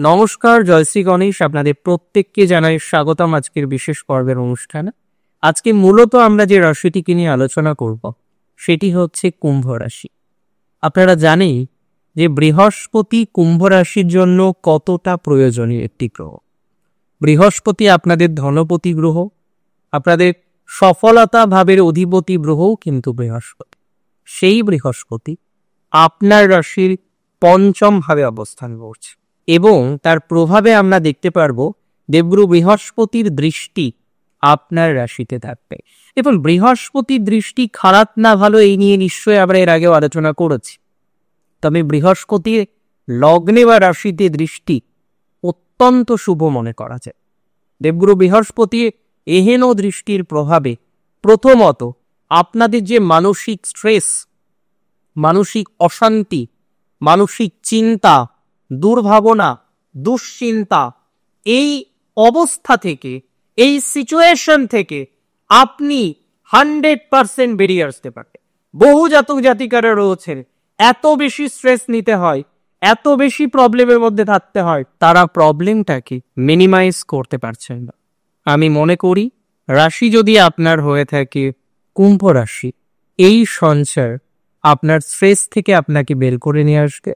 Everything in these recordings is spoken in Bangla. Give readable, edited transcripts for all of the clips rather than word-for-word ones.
নমস্কার, জয়শ্রী গণেশ। আপনাদের প্রত্যেককে জানাই স্বাগতম আজকের বিশেষ পর্বের অনুষ্ঠানে। আজকে মূলত আমরা যে রাশিটিকে নিয়ে আলোচনা করব সেটি হচ্ছে কুম্ভ রাশি। আপনারা জানেন যে বৃহস্পতি কুম্ভ রাশির জন্য কতটা প্রয়োজনীয় একটি গ্রহ। বৃহস্পতি আপনাদের ধনপতি গ্রহ, আপনাদের সফলতা ভাবের অধিপতি গ্রহও কিন্তু বৃহস্পতি। সেই বৃহস্পতি আপনার রাশির পঞ্চম ভাবে অবস্থান করছে এবং তার প্রভাবে আমরা দেখতে পারবো দেবগুরু বৃহস্পতির দৃষ্টি আপনার রাশিতে থাকবে। এবং বৃহস্পতির দৃষ্টি খারাপ না ভালো এই নিয়ে নিশ্চয়ই আমরা এর আগেও আলোচনা করেছি। তবে বৃহস্পতির লগ্নে বা রাশিতে দৃষ্টি অত্যন্ত শুভ মনে করা যায়। দেবগুরু বৃহস্পতির এহেন দৃষ্টির প্রভাবে প্রথমত আপনাদের যে মানসিক স্ট্রেস, মানসিক অশান্তি, মানসিক চিন্তা, দুর্ভাবনা, দুশ্চিন্তা, এই অবস্থা থেকে, এই সিচুয়েশন থেকে আপনি 100% বেরিয়ে আসতে পারবেন। বহু জাতক জাতিকারা রয়েছেন এত বেশি স্ট্রেস নিতে হয়, এত বেশি প্রবলেমের মধ্যে থাকতে হয়, তারা প্রবলেমটাকে মিনিমাইজ করতে পারছেন না। আমি মনে করি রাশি যদি আপনার হয়ে থাকে কুম্ভ রাশি, এই সঞ্চার আপনার স্ট্রেস থেকে আপনাকে বের করে নিয়ে আসবে।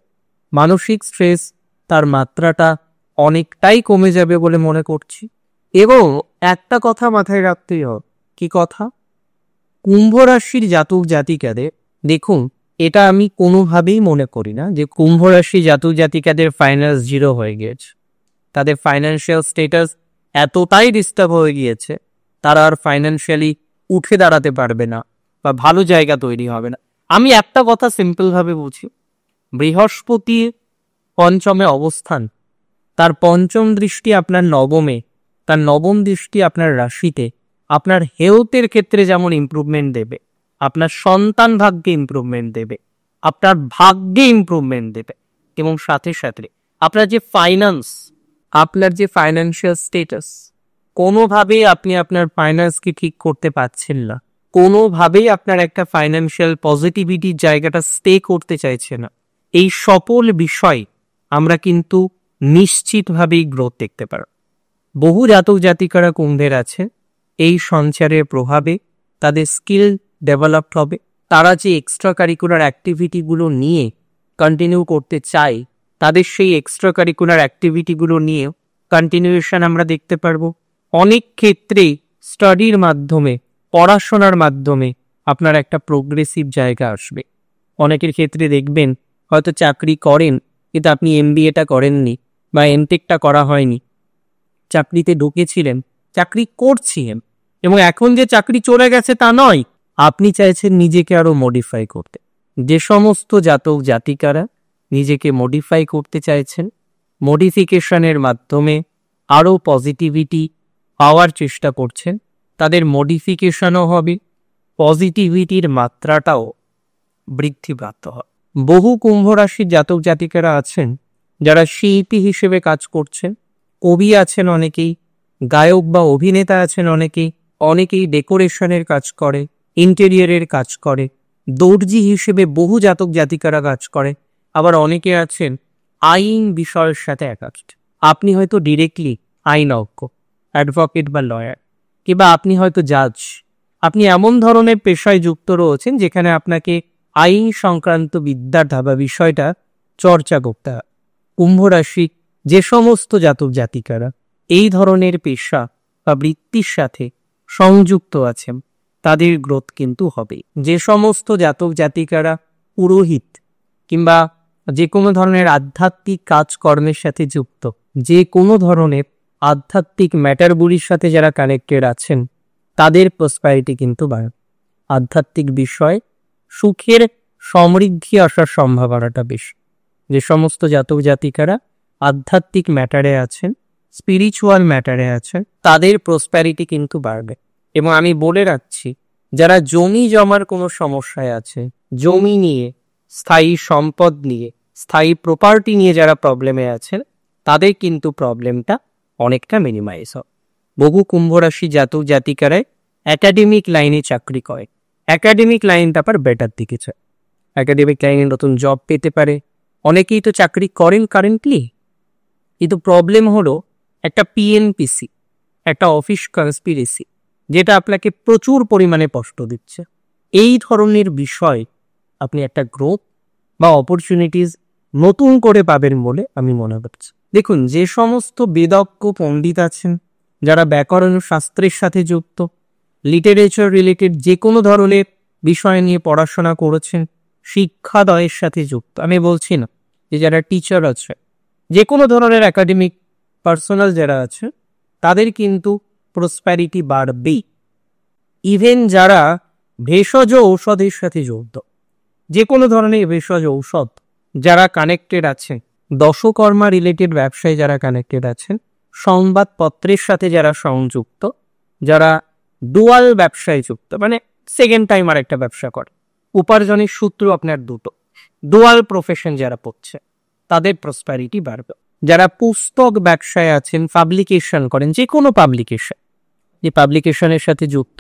মানসিক স্ট্রেস তার মাত্রাটা অনেকটাই কমে যাবে বলে মনে করছি। এবং একটা কথা মাথায় রাখতেই হবে, কি কথা? কুম্ভ রাশির জাতক জাতিকাদের দেখুন, এটা আমি কোনোভাবেই মনে করি না যে কুম্ভ রাশি জাতক জাতিকাদের ফাইন্যান্স জিরো হয়ে গিয়েছে, তাদের ফাইন্যান্সিয়াল স্টেটাস এতটাই ডিস্টার্ব হয়ে গিয়েছে তারা আর ফাইন্যান্সিয়ালি উঠে দাঁড়াতে পারবে না বা ভালো জায়গা তৈরি হবে না। আমি একটা কথা সিম্পল ভাবে বুঝি, বৃহস্পতির পঞ্চমে অবস্থান, তার পঞ্চম দৃষ্টি আপনার নবমে, তার নবম দৃষ্টি আপনার রাশিতে আপনার হেলথের ক্ষেত্রে যেমন ইমপ্রুভমেন্ট দেবে, আপনার সন্তান ভাগ্যে ইমপ্রুভমেন্ট দেবে, আপনার ভাগ্যে ইমপ্রুভমেন্ট দেবে, এবং সাথে সাথে আপনার যে ফাইন্যান্স, আপনার যে ফাইন্যান্সিয়াল স্টেটাস, কোনোভাবেই আপনি আপনার ফাইন্যান্সকে ঠিক করতে পারছেন না, কোনোভাবেই আপনার একটা ফাইন্যান্সিয়াল পজিটিভিটির জায়গাটা স্টে করতে চাইছে না, এই সকল বিষয় আমরা কিন্তু নিশ্চিতভাবেই গ্রোথ দেখতে পারব। বহু জাতক জাতিকারা কুম্ভের আছে, এই সঞ্চারের প্রভাবে তাদের স্কিল ডেভেলপ হবে। তারা যে এক্সট্রা কারিকুলার অ্যাক্টিভিটিগুলো নিয়ে কন্টিনিউ করতে চায়, তাদের সেই এক্সট্রা কারিকুলার অ্যাক্টিভিটিগুলো নিয়ে কন্টিনিউয়েশন আমরা দেখতে পারবো। অনেক ক্ষেত্রেই স্টাডির মাধ্যমে, পড়াশোনার মাধ্যমে আপনার একটা প্রোগ্রেসিভ জায়গা আসবে। অনেকের ক্ষেত্রে দেখবেন হয়তো চাকরি করেন কিন্তু আপনি MBAটা করেননি বা MTechটা করা হয়নি, চাকরিতে ঢুকেছিলেন, চাকরি করছিলেন, এবং এখন যে চাকরি চলে গেছে তা নয়, আপনি চাইছেন নিজেকে আরো মডিফাই করতে। যে সমস্ত জাতক জাতিকারা নিজেকে মডিফাই করতে চাইছেন, মডিফিকেশনের মাধ্যমে আরো পজিটিভিটি পাওয়ার চেষ্টা করছেন, তাদের মডিফিকেশনও হবে, পজিটিভিটির মাত্রাটাও বৃদ্ধিপ্রাপ্ত হয়। বহু কুম্ভ রাশির জাতক জাতিকারা আছেন যারা শিল্পী হিসেবে কাজ করছেন, কবি আছেন অনেকেই, গায়ক বা অভিনেতা আছেন অনেকেই, অনেকেই ডেকোরেশনের কাজ করে, ইন্টেরিয়রের কাজ করে, দর্জি হিসেবে বহু জাতক জাতিকারা কাজ করে, আবার অনেকে আছেন আইন বিষয়ের সাথে অ্যাটাচড। আপনি হয়তো ডিরেক্টলি আইনজ্ঞ, অ্যাডভোকেট বা লয়ার, কিংবা আপনি হয়তো জাজ, আপনি এমন ধরনের পেশায় যুক্ত রয়েছেন যেখানে আপনাকে আইন সংক্রান্ত বিদ্যাটা বা বিষয়টা চর্চা করতে হয়। কুম্ভ রাশি যে সমস্ত জাতক জাতিকারা এই ধরনের পেশা বা বৃত্তির সাথে সংযুক্ত আছেন তাদের গ্রোথ কিন্তু হবে। যে সমস্ত জাতক জাতিকারা পুরোহিত কিংবা যে কোনো ধরনের আধ্যাত্মিক কাজকর্মের সাথে যুক্ত, যে কোনো ধরনের আধ্যাত্মিক ম্যাটারগুলির সাথে যারা কানেক্টেড আছেন, তাদের প্রসপ্যারিটি কিন্তু বাড়বে। আধ্যাত্মিক বিষয় সুখের সমৃদ্ধি আসার সম্ভাবনাটা বেশি। যে সমস্ত জাতক জাতিকারা আধ্যাত্মিক ম্যাটারে আছেন, স্পিরিচুয়াল ম্যাটারে আছেন, তাদের প্রসপ্যারিটি কিন্তু বাড়বে। এবং আমি বলে রাখছি, যারা জমি জমার কোনো সমস্যায় আছে, জমি নিয়ে, স্থায়ী সম্পদ নিয়ে, স্থায়ী প্রপার্টি নিয়ে যারা প্রবলেমে আছেন, তাদের কিন্তু প্রবলেমটা অনেকটা মিনিমাইজ হয়। বহু কুম্ভ রাশি জাতক জাতিকারায় একাডেমিক লাইনে চাকরি করে, একাডেমিক লাইনটা আবার বেটার দিকে চায়, একাডেমিক লাইনে নতুন জব পেতে পারে। অনেকেই তো চাকরি করেন কারেন্টলি, কিন্তু প্রবলেম হলো একটা পিএনপিসি, একটা অফিস কনস্পিরেসি, যেটা আপনাকে প্রচুর পরিমাণে কষ্ট দিচ্ছে। এই ধরনের বিষয় আপনি একটা গ্রোথ বা অপরচুনিটিস নতুন করে পাবেন বলে আমি মনে করছি। দেখুন, যে সমস্ত বেদজ্ঞ পণ্ডিত আছেন, যারা ব্যাকরণ শাস্ত্রের সাথে যুক্ত, লিটারেচার রিলেটেড যে কোনো ধরনের বিষয় নিয়ে পড়াশোনা করেছেন, শিক্ষাদয়ের সাথে যুক্ত, আমি বলছি না যে যারা টিচার আছে, যে কোনো ধরনের একাডেমিক পার্সোনাল যারা আছে, তাদের কিন্তু প্রসপ্যারিটি বাড়বেই। ইভেন যারা ভেষজ ঔষধের সাথে যুক্ত, যে কোনো ধরনের ভেষজ ঔষধ যারা কানেক্টেড আছেন, দশকর্মা রিলেটেড ব্যবসায় যারা কানেক্টেড আছেন, সংবাদপত্রের সাথে যারা সংযুক্ত, যারা ডুয়াল ব্যবসায় যুক্ত, মানে সেকেন্ড টাইম আর একটা ব্যবসা করে, উপার্জনের সূত্র আপনার দুটো, ডুয়াল প্রফেশন যারা পড়ছে, তাদের প্রসপ্যারিটি বাড়বে। যারা পুস্তক ব্যবসায় আছেন, পাবলিকেশন করেন, যে কোনো পাবলিকেশন, যে পাবলিকেশনের সাথে যুক্ত,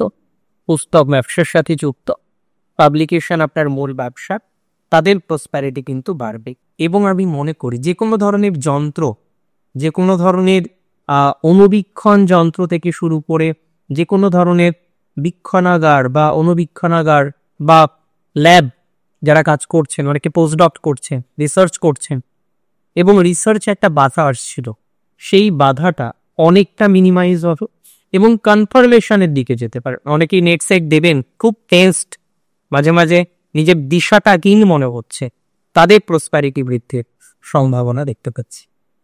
পুস্তক ব্যবসার সাথে যুক্ত, পাবলিকেশন আপনার মূল ব্যবসা, তাদের প্রসপ্যারিটি কিন্তু বাড়বে। এবং আমি মনে করি যে কোনো ধরনের যন্ত্র, যে কোনো ধরনের অনুবীক্ষণ যন্ত্র থেকে শুরু করে যে কোনো ধরনের বীক্ষণাগার বা অনুবীক্ষণাগার বা ল্যাব যারা কাজ করছেন, অনেকে পোস্টডক করছেন, রিসার্চ করছেন, এবং রিসার্চে একটা বাধা আসছিল, সেই বাধাটা অনেকটা মিনিমাইজ হবে এবং কনফার্মেশনের দিকে যেতে পারে। অনেকেই নেট সেট দেবেন, খুব টেন্সড, মাঝে মাঝে নিজের দিশাটাহীন মনে হচ্ছে, তাদের প্রসপ্যারিটি বৃদ্ধির সম্ভাবনা দেখতে পাচ্ছি।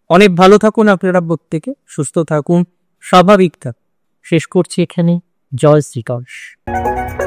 অনেক ভালো থাকুন আপনারা প্রত্যেকে, সুস্থ থাকুন, স্বাভাবিক থাকুন। শেষ করছি এখানে। জয় শ্রীকৃষ্ণ।